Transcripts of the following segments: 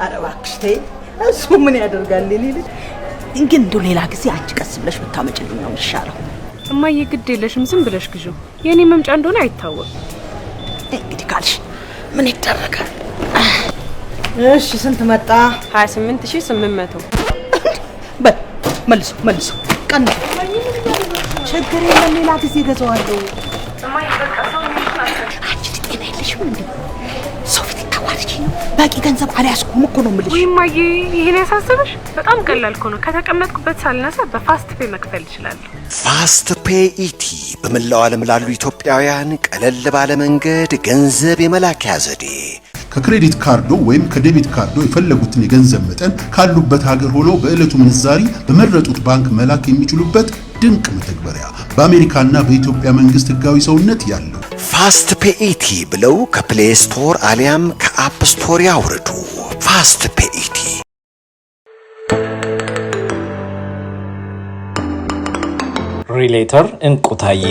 አረባክሽ ተይ እሱ ምን ያደርጋል ሊል ግን እንደው ሌላ ጊዜ አንቺ ቀስ ብለሽ ብታመጭልኝ ነው የሚሻለው እማዬ ግድ የለሽም ዝም ብለሽ ግዢው የኔ መምጫ እንደሆነ አይታወቅም እንግዲህ ካልሽ ምን ይደረጋል እሺ ስንት መጣ 28800 መልሶ ቀን ችግር የለም ሌላ ጊዜ ገዛዋለሁ እማዬ በቃ ሰው ምንሽ አንቺ ጤና የለሽም እንዴ ሰው ፊት ታዋርጂ ነው ባቂ ገንዘብ አልያዝኩም እኮ ነው የምልሽ እማዬ ይሄን ያሳሰበሽ በጣም ቀላል እኮ ነው ከተቀመጥኩበት ሳልነሳ በፋስት ፔይ መክፈል ይችላል ፋስት ፔይ ኢቲ በመላው ዓለም ላሉ ኢትዮጵያውያን ቀለል ባለ መንገድ ገንዘብ የመላኪያ ዘዴ ከክሬዲት ካርዶ ወይም ከዴቢት ካርዶ የፈለጉትን የገንዘብ መጠን ካሉበት ሀገር ሆኖ በእለቱ ምንዛሪ በመረጡት ባንክ መላክ የሚችሉበት ድንቅ መተግበሪያ በአሜሪካና በኢትዮጵያ መንግስት ህጋዊ ሰውነት ያለው ፋስት ፔይ ኢቲ ብለው ከፕሌይ ስቶር አሊያም ከአፕ ስቶር ያውርዱ ፋስት ፔይ ኢቲ ሪሌተር እንቁታዬ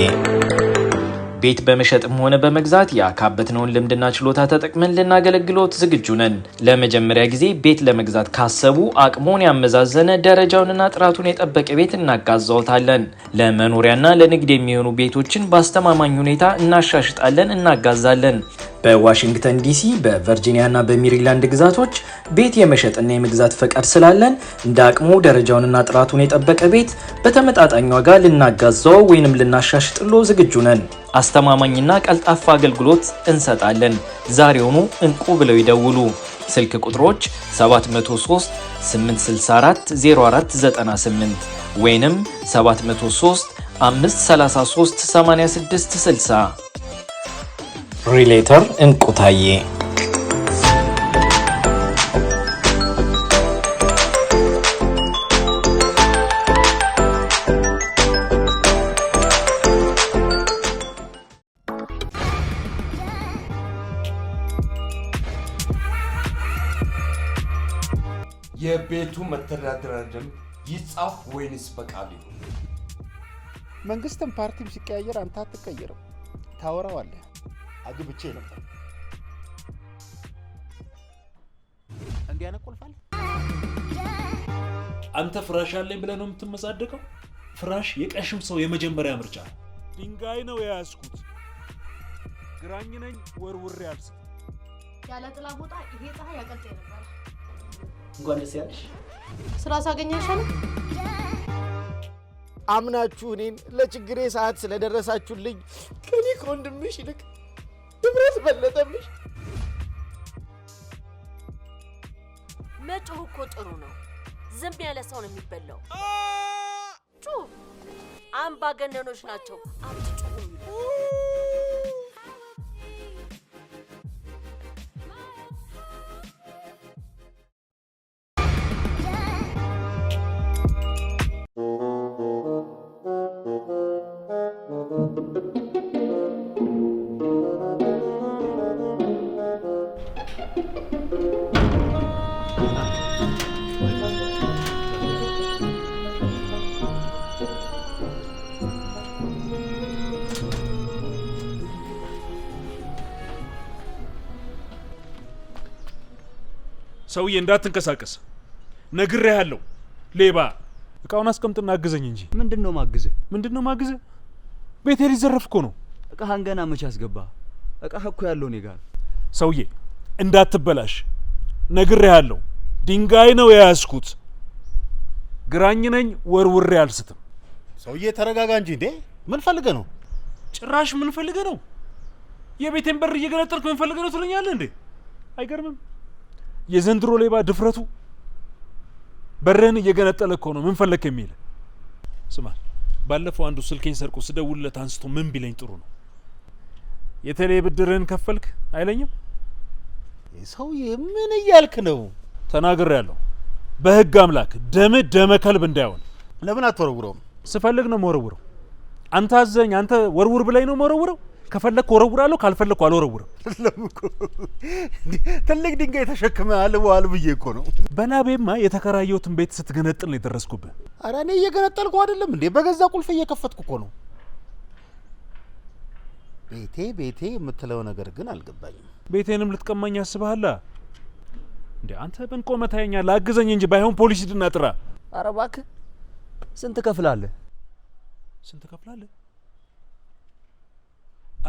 ቤት በመሸጥም ሆነ በመግዛት ያካበትነውን ልምድና ችሎታ ተጠቅመን ልናገለግሎት ዝግጁ ነን። ለመጀመሪያ ጊዜ ቤት ለመግዛት ካሰቡ አቅሞን ያመዛዘነ ደረጃውንና ጥራቱን የጠበቀ ቤት እናጋዛዎታለን። ለመኖሪያና ለንግድ የሚሆኑ ቤቶችን በአስተማማኝ ሁኔታ እናሻሽጣለን፣ እናጋዛለን። በዋሽንግተን ዲሲ፣ በቨርጂኒያና በሜሪላንድ ግዛቶች ቤት የመሸጥና የመግዛት ፈቃድ ስላለን እንደ አቅሙ ደረጃውንና ጥራቱን የጠበቀ ቤት በተመጣጣኝ ዋጋ ልናጋዛው ወይንም ልናሻሽጥሎ ዝግጁ ነን። አስተማማኝና ቀልጣፋ አገልግሎት እንሰጣለን። ዛሬውኑ እንቁ ብለው ይደውሉ። ስልክ ቁጥሮች 703 864 0498 ወይንም 703 533 8660 ሪሌተር እንቁታዬ የቤቱ መተዳደሪያ ደንብ ይጻፍ ወይንስ በቃል ይሁን? መንግስትም ፓርቲም ሲቀያየር አንተ አትቀየርም፣ ታወራዋለህ። አግብቼ ነበር እንዲያነቆልፋል። አንተ ፍራሽ አለኝ ብለህ ነው የምትመጻደቀው? ፍራሽ የቀሽም ሰው የመጀመሪያ ምርጫ። ድንጋይ ነው የያዝኩት፣ ግራኝ ነኝ ወርውሬ አልስት። ያለ ጥላ ቦታ ይሄ ፀሐይ ያቀልጠኝ ነበር። እንኳን ደስ ያለሽ። ስራ ሳገኛሻለሁ። አምናችሁ እኔን ለችግሬ ሰዓት ስለደረሳችሁልኝ ከኔ ከወንድምሽ ይልቅ ድብረት በለጠብሽ። መጮህ እኮ ጥሩ ነው። ዝም ያለ ሰው ነው የሚበላው። ጩህ። አምባገነኖች ናቸው አትጩሁ። ሰውዬ እንዳትንቀሳቀስ ነግሬሃለሁ። ሌባ እቃውን አስቀምጥና አግዘኝ እንጂ። ምንድነው ማግዘህ? ቤቴ ሊዘረፍ እኮ ነው። እቃህን ገና መቼ አስገባ? እቃህ እኮ ያለው እኔ ጋር። ሰውዬ እንዳትበላሽ ነግሬሃለሁ። ድንጋይ ነው የያዝኩት፣ ግራኝ ነኝ ወርውሬ አልስትም። ሰውዬ ተረጋጋ እንጂ። እንዴ ምን ፈልገህ ነው? ጭራሽ ምን ፈልገህ ነው? የቤቴን በር እየገነጠልክ ምን ፈልገህ ነው ትለኛለህ እንዴ? አይገርምም? የዘንድሮ ሌባ ድፍረቱ በርህን እየገነጠለ እኮ ነው ምን ፈለክ የሚል። ስማ ባለፈው አንዱ ስልኬን ሰርቆ ስደውልለት አንስቶ ምን ቢለኝ ጥሩ ነው? የቴሌ ብድርህን ከፈልክ አይለኝም? ሰውዬ ምን እያልክ ነው? ተናግሬያለሁ። በህግ አምላክ ደመ ከልብ እንዳይሆን። ለምን አትወረውረውም? ስፈልግ ነው መወረውረው። አንተ አዘኝ፣ አንተ ወርውር ብለኝ ነው መወረውረው። ከፈለክ ወረውራለሁ፣ ካልፈለኩ አልወረውርም። ትልቅ ድንጋይ ተሸክመ አልዋል ብዬ እኮ ነው። በላቤማ የተከራየሁትን ቤት ስትገነጥል ነው የደረስኩብህ። ኧረ እኔ እየገነጠልኩ አይደለም እንዴ፣ በገዛ ቁልፍ እየከፈትኩ እኮ ነው። ቤቴ የምትለው ነገር ግን አልገባኝም። ቤቴንም ልትቀማኝ አስበሃላ? እንዴ አንተ ምን ቆመህ ታየኛለህ? አግዘኝ እንጂ ባይሆን ፖሊስ ሂድና ጥራ። ኧረ እባክህ ስንት ከፍላለህ? ስንት ከፍላለህ?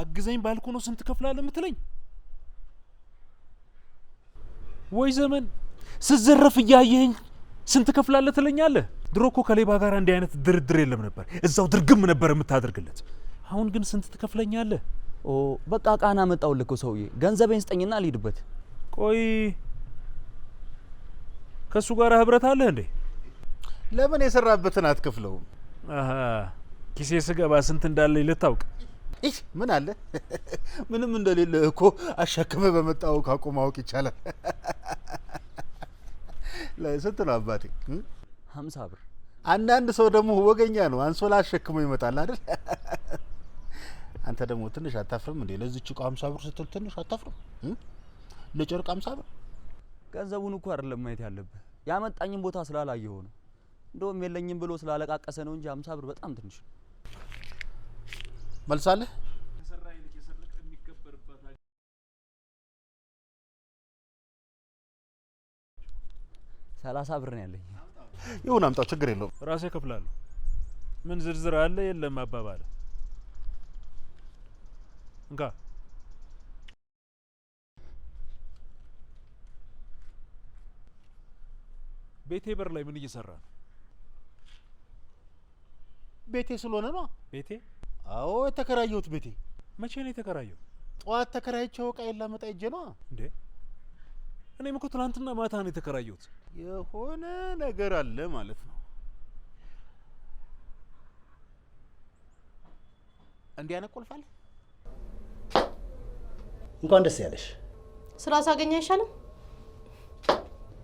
አግዘኝ ባልኩ ነው ስንት ከፍላለህ የምትለኝ? ወይ ዘመን ስዘረፍ እያየኸኝ ስንት ከፍላለህ ትለኛለህ? ድሮ እኮ ከሌባ ጋር እንዲህ አይነት ድርድር የለም ነበር። እዛው ድርግም ነበር የምታደርግለት። አሁን ግን ስንት ትከፍለኛለህ? ኦ በቃ ቃና መጣውልህ እኮ ሰውዬ። ገንዘቤን ስጠኝና ልሂድበት። ቆይ ከሱ ጋር ህብረት አለህ እንዴ? ለምን የሰራበትን አትከፍለውም? አሃ ኪሴ ስገባ ስንት እንዳለኝ ልታውቅ? እህ ምን አለ ምንም እንደሌለ እኮ አሸክመ በመጣው ካቆ ማወቅ ይቻላል። ለስንት ነው አባቴ? 50 ብር። አንዳንድ ሰው ደግሞ ወገኛ ነው፣ አንሶላ አሸክሞ ይመጣል አይደል? አንተ ደግሞ ትንሽ አታፍርም እንዴ? ለዚህች እቃ 50 ብር ስትል ትንሽ አታፍርም? ለጨርቅ 50 ብር? ገንዘቡን እኮ አይደለም ማየት ያለብህ፣ ያመጣኝን ቦታ ስላላየው ነው። እንደውም የለኝም ብሎ ስላለቃቀሰ ነው እንጂ 50 ብር በጣም ትንሽ ነው። መልሳለህ? 30 ብር ነው ያለኝ። ይሁን አምጣው፣ ችግር የለውም። ራሴ እከፍላለሁ። ምን ዝርዝር አለ የለም አባባለ። እንካ ቤቴ በር ላይ ምን እየሰራ ነው? ቤቴ ስለሆነ ነው። ቤቴ? አዎ የተከራየሁት ቤቴ። መቼ ነው የተከራየው? ጠዋት ተከራይቼው ዕቃዬን ላመጣ ሂጄ ነው። እንዴ እኔም እኮ ትናንትና ማታ ነው የተከራየሁት። የሆነ ነገር አለ ማለት ነው። እንዲህ አይነት ቁልፍ አለ? እንኳን ደስ ያለሽ። ስራ ሳገኝ አይሻልም?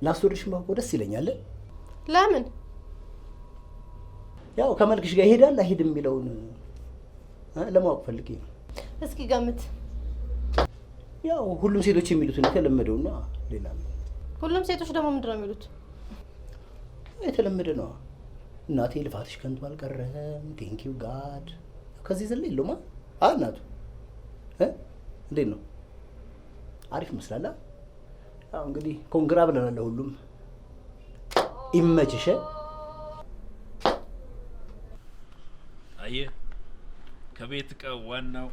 ላስወድሽ ማውቆ ደስ ይለኛል። ለምን? ያው ከመልክሽ ጋር ይሄዳል አይሄድም የሚለውን ለማወቅ ፈልጌ ነው። እስኪ ገምት። ያው ሁሉም ሴቶች የሚሉትን የተለመደው ነው። ሌላ ሁሉም ሴቶች ደግሞ ምንድን ነው የሚሉት? የተለመደ ነው። እናቴ ልፋትሽ ከንቱ አልቀረም፣ ቴንክ ዩ ጋድ። ከዚህ ዘለ የለውማ። እናቱ እንዴት ነው? አሪፍ መስላላ። ያው እንግዲህ ኮንግራ ብለናል። ሁሉም ይመችሽ። አየህ ከቤት ዕቃ ዋናው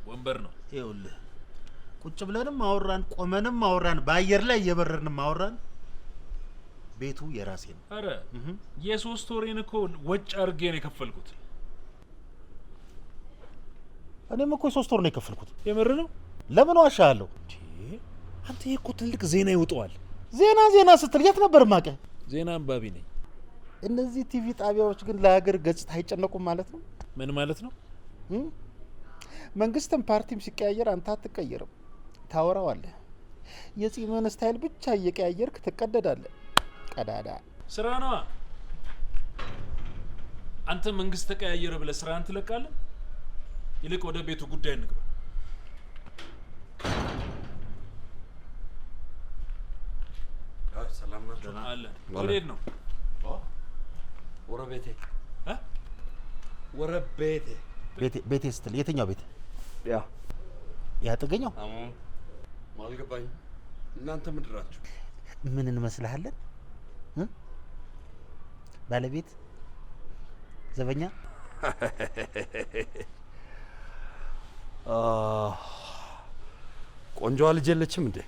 ወንበር ነው። ይኸውልህ ቁጭ ብለንም አወራን፣ ቆመንም አወራን፣ በአየር ላይ እየበረርንም አወራን፣ ቤቱ የራሴ ነው። አረ የ3 ወሬን እኮ ወጭ አድርጌ ነው የከፈልኩት። እኔም እኮ የ3 ወር ነው የከፈልኩት። የምር ነው? ለምን ዋሻለሁ? አንተ እኮ ትልቅ ዜና ይውጠዋል። ዜና ስትል የት ነበር ማቀ? ዜና አንባቢ ነኝ። እነዚህ ቲቪ ጣቢያዎች ግን ለሀገር ገጽታ አይጨነቁም ማለት ነው? ምን ማለት ነው? መንግስትም ፓርቲም ሲቀያየር አንተ አትቀየርም፣ ታወራዋለህ። የጺምን ስታይል ብቻ እየቀያየርክ ትቀደዳለህ። ቀዳዳ ስራ ነዋ። አንተ መንግስት ተቀያየረ ብለህ ስራህን ትለቃለህ? ይልቅ ወደ ቤቱ ጉዳይ እንግባ። ሰላም ናችሁ? አለ ወዴት ነው? ወረቤቴ ወረቤቴ ቤቴ ስትል የትኛው ቤት? ያጥገኛው አልገባኝ። እናንተ ምድራችሁ ምን እንመስልሃለን? ባለቤት ዘበኛ? ቆንጆዋ ልጅ የለችም እንዴ?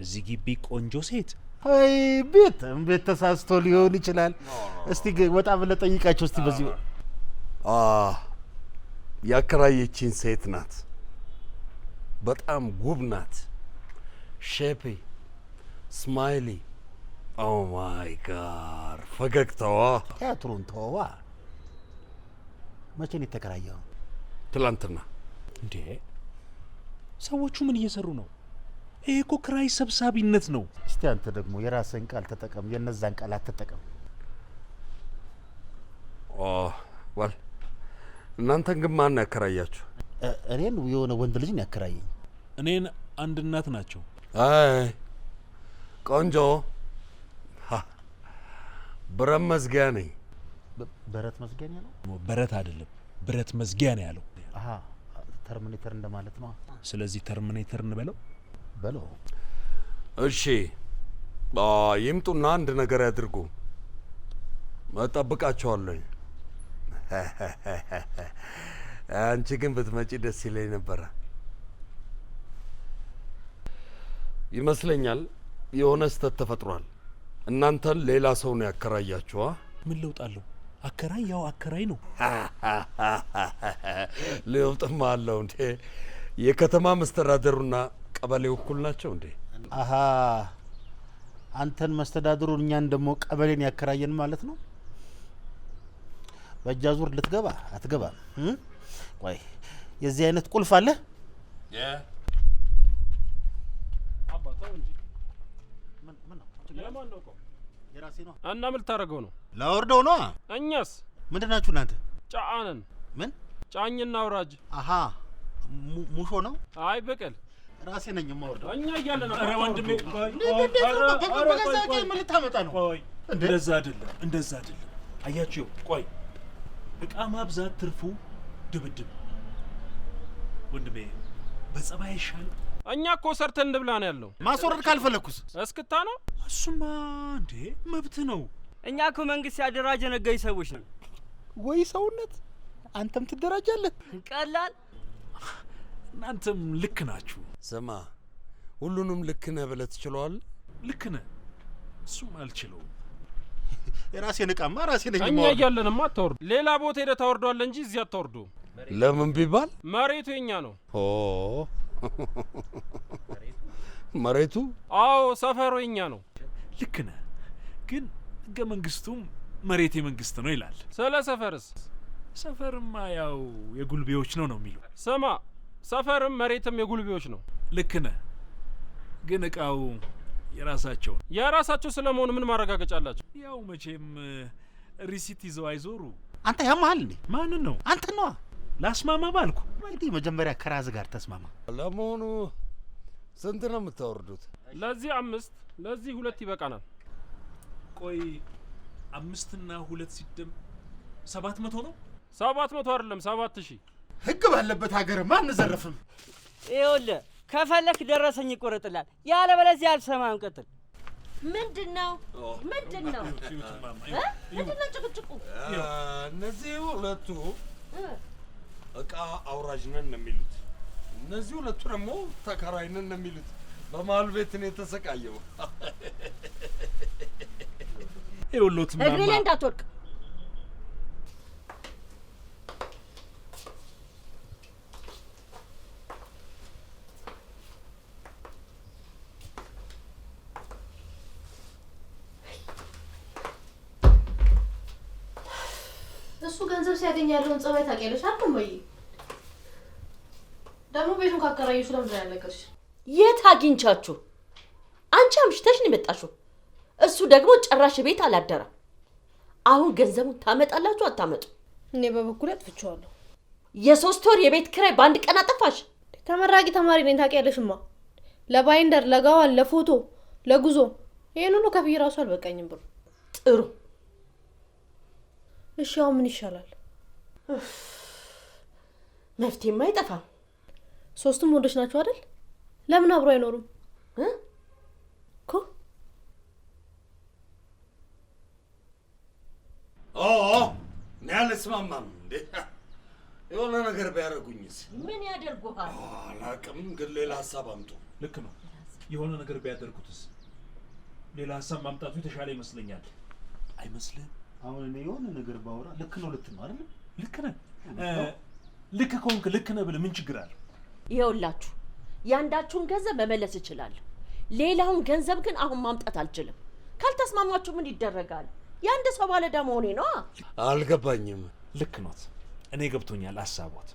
እዚህ ግቢ ቆንጆ ሴት? አይ ቤት ተሳስቶ ሊሆን ይችላል። እስቲ ወጣ ብለህ ጠይቃቸው እስቲ። በዚህ ያከራየችኝ ሴት ናት። በጣም ውብ ናት። ሼፒ ስማይሊ። ኦ ማይ ጋድ ፈገግታዋ። ቲያትሩን ተወዋ። መቼ ነው የተከራየው? ትላንትና። እንዴ ሰዎቹ ምን እየሰሩ ነው? ይሄ እኮ ክራይ ሰብሳቢነት ነው። እስቲ አንተ ደግሞ የራስህን ቃል ተጠቀም፣ የነዛን ቃል አትጠቀም። ዋል እናንተን ግን ማን ያከራያችሁ? እኔን የሆነ ወንድ ልጅ ነው ያከራየኝ። እኔን አንድ እናት ናቸው። አይ ቆንጆ ብረት መዝጊያ ነኝ። ብረት መዝጊያ ነው? ብረት አይደለም ብረት መዝጊያ ነው ያለው። ተርሚኔተር እንደማለት ነው። ስለዚህ ተርሚኔተር እንበለው። በለው እሺ ይምጡና አንድ ነገር ያድርጉ። እጠብቃቸዋለሁ። አንቺ ግን ብትመጪ ደስ ይለኝ ነበረ። ይመስለኛል የሆነ ስህተት ተፈጥሯል። እናንተን ሌላ ሰው ነው ያከራያችኋ? ምን ለውጥ አለው? አከራይ ያው አከራይ ነው። ለውጥማ አለው እንዴ? የከተማ መስተዳደሩና ቀበሌው እኩል ናቸው እንዴ? አሃ አንተን መስተዳድሩ እኛን ደግሞ ቀበሌን ያከራየን ማለት ነው። በእጃ ዙር ልትገባ አትገባም? ቆይ የዚህ አይነት ቁልፍ አለ? እና ምን ልታደርገው ነው? ላወርደው ነው። እኛስ ምንድናችሁ እናንተ? ጫአነን። ምን ጫኝና አውራጅ? አሃ ሙሾ ነው? አይ በቀል ራሴ ነኝ የማወርደው። እኛ እያለ ነው። ኧረ ወንድሜ ምን ልታመጣ ነው? ቆይ እንደዛ አይደለም። አያችሁ፣ ቆይ እቃ ማብዛት ትርፉ ድብድብ። ወንድሜ በጸባይ ይሻል። እኛ እኮ ሰርተን እንብላ ነው ያለው። ማስወረድ ካልፈለኩስ? እስክታ ነው። እሱማ እንዴ መብት ነው። እኛ እኮ መንግስት ያደራጀ ነገይ ሰዎች ነን። ወይ ሰውነት፣ አንተም ትደራጃለህ። ቀላል። እናንተም ልክ ናችሁ። ስማ፣ ሁሉንም ልክ ነህ ብለህ ትችለዋለህ? ልክ ነህ። እሱም አልችለውም። የራሴን እቃማ ራሴ ነኝ። እኛ እያለንማ አታወርዱ። ሌላ ቦታ ሄደህ ታወርዷለህ እንጂ እዚህ አታወርዱ። ለምን ቢባል መሬቱ የኛ ነው። መሬቱ? አዎ ሰፈሩ የኛ ነው። ልክ ነህ፣ ግን ህገ መንግስቱም መሬት የመንግስት ነው ይላል። ስለ ሰፈርስ? ሰፈርማ ያው የጉልቤዎች ነው የሚለው። ስማ፣ ሰፈርም መሬትም የጉልቤዎች ነው። ልክ ነህ፣ ግን እቃው የራሳቸው ነው። የራሳቸው ስለመሆኑ ምን ማረጋገጫ አላቸው? ያው መቼም ሪሲት ይዘው አይዞሩ። አንተ ያማሃል እንዴ? ማንን ነው? አንተ ነዋ። ላስማማ ባልኩ። እንግዲህ መጀመሪያ ከራዝ ጋር ተስማማ። ለመሆኑ ስንት ነው የምታወርዱት? ለዚህ 5 ለዚህ 2 ይበቃናል። ቆይ 5 እና 2 ሲደም 700 ነው? 700 አይደለም 7000። ህግ ባለበት ሀገር ማን ዘረፍም? ይኸውልህ ከፈለክ ደረሰኝ ይቆረጥላል፣ ያለበለዚያ አልሰማም። ቀጥል። ምንድነው? ምንድነው ጭቅጭቁ? እነዚህ ሁለቱ እቃ አውራጅ ነን ነው የሚሉት። እነዚህ ሁለቱ ደግሞ ተከራይ ነን ነው የሚሉት። በመሀል ቤት ነው የተሰቃየው። ይኸውልዎት ማማ፣ እግሬ ላይ እንዳትወድቅ። እሱ ገንዘብ ሲያገኝ ያለውን ጸባይ ታውቂያለሽ አይደል? ወይ ደግሞ ቤቱን ካከራየሽ ለምን ያለቀሽ? የት አግኝቻችሁ? አንቺ አምሽተሽ ነው የመጣሽው። እሱ ደግሞ ጭራሽ ቤት አላደረም። አሁን ገንዘቡን ታመጣላችሁ አታመጡ? እኔ በበኩሌ አጥፍቼዋለሁ። የ3 ወር የቤት ኪራይ በአንድ ቀን አጠፋሽ? ተመራቂ ተማሪ ነኝ ታውቂያለሽማ። ለባይንደር፣ ለጋዋን፣ ለፎቶ፣ ለጉዞ ይሄን ሁሉ ከፍዬ ራሱ አልበቃኝም ብሩ። ጥሩ። እሺ አሁን ምን ይሻላል? መፍትሄማ አይጠፋም። 3ቱም ወንዶች ናቸው አይደል? ለምን አብሮ አይኖሩም? እኮ እኔ አልስማማም። እንዴ የሆነ ነገር ቢያደርጉኝስ? ምን ያደርጉሃል? አላውቅም፣ ግን ሌላ ሀሳብ አምጡ። ልክ ነው። የሆነ ነገር ቢያደርጉትስ? ሌላ ሀሳብ ማምጣቱ የተሻለ ይመስለኛል። አይመስልህም? አሁን እኔ የሆነ ነገር ባወራ ልክ ነው ልትል ነው አይደል? ልክ ነህ። ልክ ከሆንክ ልክ ነህ ብለህ ምን ችግር አለው? ይኸውላችሁ ያንዳችሁን ገንዘብ መመለስ እችላለሁ። ሌላውን ገንዘብ ግን አሁን ማምጣት አልችልም። ካልተስማማችሁ ምን ይደረጋል? ያንድ ሰው ባለዕዳ መሆኔ ነው። አልገባኝም። ልክ ኖት። እኔ ገብቶኛል ሀሳቦት።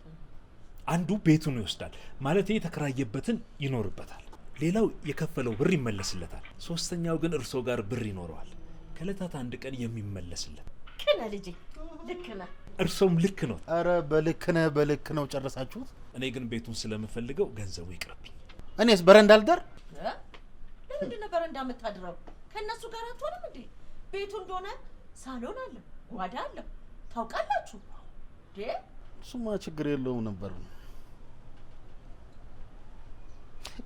አንዱ ቤቱን ይወስዳል ማለት የተከራየበትን ይኖርበታል። ሌላው የከፈለው ብር ይመለስለታል። ሶስተኛው ግን እርሶ ጋር ብር ይኖረዋል፣ ከዕለታት አንድ ቀን የሚመለስለት። ከነ ልጄ ልክ ነህ። እርሶም ልክ ነው። አረ በልክ ነው ጨረሳችሁት? እኔ ግን ቤቱን ስለምፈልገው ገንዘቡ ይቅርብኝ። እኔስ በረንዳ ልደር? ለምንድን ነው በረንዳ የምታድረው? ከእነሱ ጋር አትሆንም እንዴ? ቤቱ እንደሆነ ሳሎን አለ፣ ጓዳ አለ። ታውቃላችሁ እንዴ? እሱማ ችግር የለውም ነበር።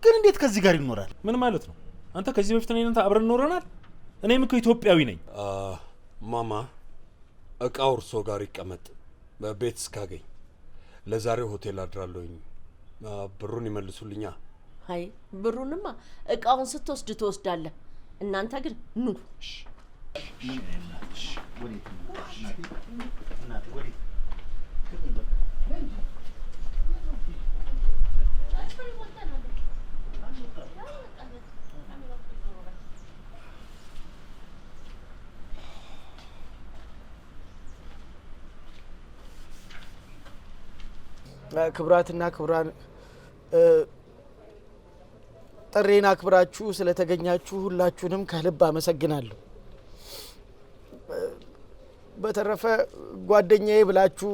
ግን እንዴት ከዚህ ጋር ይኖራል? ምን ማለት ነው? አንተ ከዚህ በፊት ነው እናንተ አብረን ኖረናል። እኔም እኮ ኢትዮጵያዊ ነኝ። ማማ እቃው እርሶ ጋር ይቀመጥ በቤት እስካገኝ ለዛሬው ሆቴል አድራለሁኝ። ብሩን ይመልሱልኛ። አይ ብሩንማ እቃውን ስትወስድ ትወስዳለህ። እናንተ ግን ኑ። ክብራትና ክብራን ጥሬን አክብራችሁ ስለተገኛችሁ ሁላችሁንም ከልብ አመሰግናለሁ። በተረፈ ጓደኛዬ ብላችሁ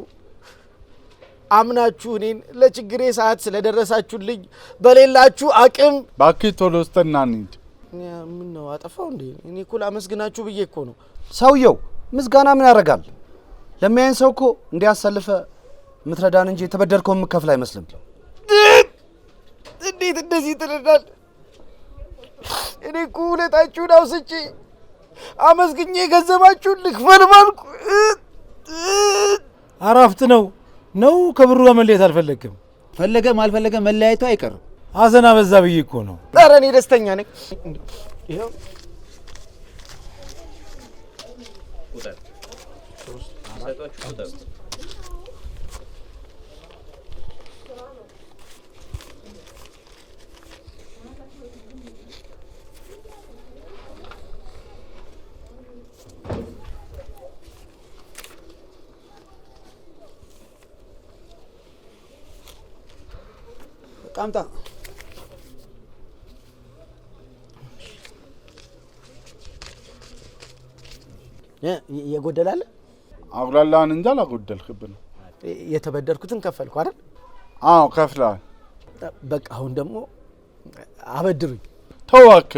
አምናችሁ እኔን ለችግሬ ሰዓት ስለደረሳችሁልኝ በሌላችሁ አቅም ባክህ ቶሎ ስተና እንሂድ። ምን ነው አጠፋው እንዴ? እኔ እኮ ላመስግናችሁ ብዬ እኮ ነው። ሰውየው ምስጋና ምን ያደርጋል? ለሚያየን ሰው እኮ እንዲያሰልፈ ምትረዳን እንጂ የተበደርከው ምከፍል አይመስልም። እንዴት እንደዚህ ትለናል? እኔ እኮ ውለታችሁን አውስቼ አመስግኜ ገንዘባችሁን ልክፈል ባልኩ። አራፍት ነው ከብሩ ጋር መለየት አልፈለግም። ፈለገም አልፈለገም መለያየቱ አይቀርም። ሀዘን አበዛ ብዬ እኮ ነው። ኧረ እኔ ደስተኛ ነኝ። ይኸው ጣምጣ የጎደላለ አጉላላን እንጂ አላጎደልክብን። የተበደርኩትን ከፈልኩ አይደል? አዎ ከፍላል። በቃ አሁን ደግሞ አበድሩኝ። ተዋከ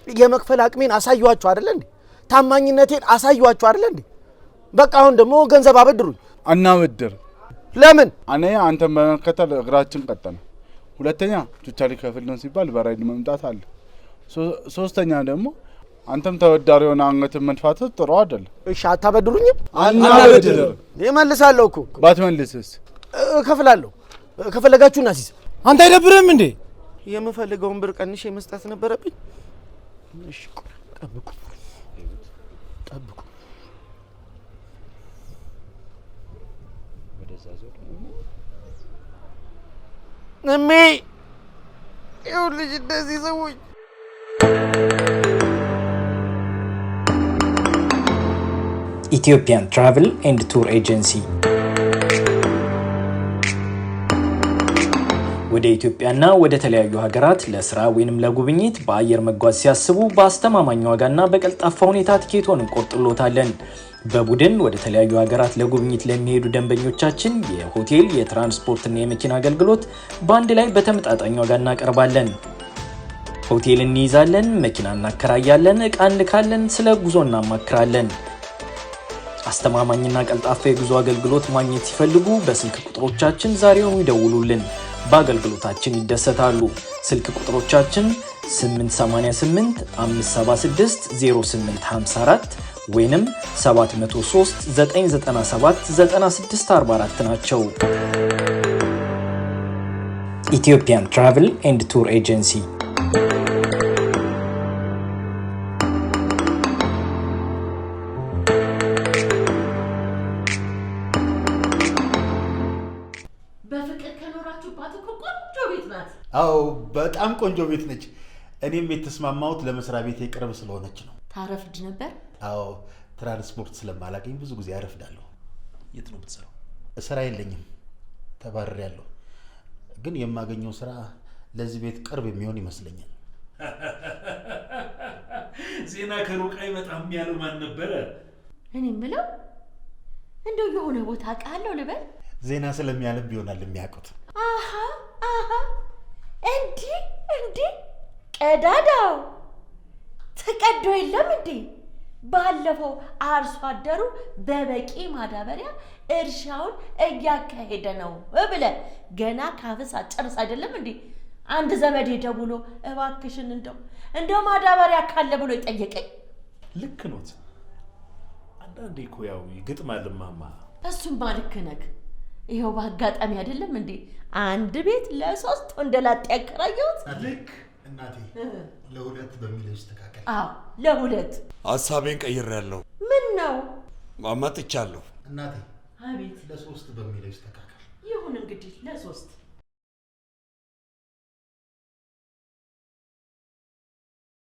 የመክፈል አቅሜን አሳዩአችሁ አይደል እንዴ? ታማኝነቴን አሳዩአችሁ አይደል እንዴ? በቃ አሁን ደግሞ ገንዘብ አበድሩኝ። አናበድር። ለምን? እኔ አንተን በመከተል እግራችን ቀጠነ። ሁለተኛ ቹቻ ሊከፍል ነው ሲባል በራይድ መምጣት አለ። ሶስተኛ ደግሞ አንተም ተወዳሪ የሆነ አንገትን መንፋት ጥሩ አይደል። እሺ አታበድሩኝም? አናበድር። ይመልሳለሁ እኮ። ባትመልስስ? እከፍላለሁ። ከፈለጋችሁ እናሲዝ። አንተ አይደብርም እንዴ? የምፈልገውን ብር ቀንሼ መስጠት ነበረብኝ። እሺ ጠብቁ። እሜ ይኸውልሽ እንደዚህ ሰዎች ኢትዮጵያን ትራቨል ኤንድ ቱር ኤጀንሲ ወደ ኢትዮጵያና ወደ ተለያዩ ሀገራት ለስራ ወይንም ለጉብኝት በአየር መጓዝ ሲያስቡ በአስተማማኝ ዋጋና በቀልጣፋ ሁኔታ ቲኬቶን እንቆርጥሎታለን። በቡድን ወደ ተለያዩ ሀገራት ለጉብኝት ለሚሄዱ ደንበኞቻችን የሆቴል፣ የትራንስፖርትና የመኪና አገልግሎት በአንድ ላይ በተመጣጣኝ ዋጋ እናቀርባለን። ሆቴል እንይዛለን፣ መኪና እናከራያለን፣ እቃ እንልካለን፣ ስለ ጉዞ እናማክራለን። አስተማማኝና ቀልጣፋ የጉዞ አገልግሎት ማግኘት ሲፈልጉ በስልክ ቁጥሮቻችን ዛሬውኑ ይደውሉልን። በአገልግሎታችን ይደሰታሉ። ስልክ ቁጥሮቻችን 888 576 0854 ወይንም 703 997 9644 ናቸው። ኢትዮጵያን ትራቨል ኤንድ ቱር ኤጀንሲ አዎ በጣም ቆንጆ ቤት ነች። እኔም የተስማማሁት ለመስሪያ ቤት ቅርብ ስለሆነች ነው። ታረፍድ ነበር? አዎ ትራንስፖርት ስለማላገኝ ብዙ ጊዜ አረፍዳለሁ። የት ነው የምትሰራው? ስራ የለኝም፣ ተባርሬያለሁ። ግን የማገኘው ስራ ለዚህ ቤት ቅርብ የሚሆን ይመስለኛል። ዜና ከሩቅ አይመጣም ያለው ማን ነበረ? እኔ የምለው እንደው የሆነ ቦታ አውቃለሁ ልበል? ዜና ስለሚያነብ ይሆናል የሚያውቁት። አሃ እንዴ ቀዳዳው ተቀዶ የለም እንዴ? ባለፈው አርሶ አደሩ በበቂ ማዳበሪያ እርሻውን እያካሄደ ነው ብለህ ገና ካፍስ አጨርስ አይደለም እንዴ አንድ ዘመዴ ደውሎ እባክሽን እንደው ማዳበሪያ ካለ ብሎ ይጠየቀኝ። ልክ ኖት። አንዳንዴ እኮ ያው ይገጥማል ማማ። እሱማ ልክ ነህ። ይኸው በአጋጣሚ አይደለም እንዴ አንድ ቤት ለ3 ወንደላጤ ያከራየሁት። ልክ እናቴ ለ2 በሚለው ይስተካከል። አዎ ለ2 ሀሳቤን ቀይሬያለሁ። ምን ነው? አመጥቻለሁ። እናቴ አቤት። ለ3 በሚለው ይስተካከል። ይሁን እንግዲህ ለ3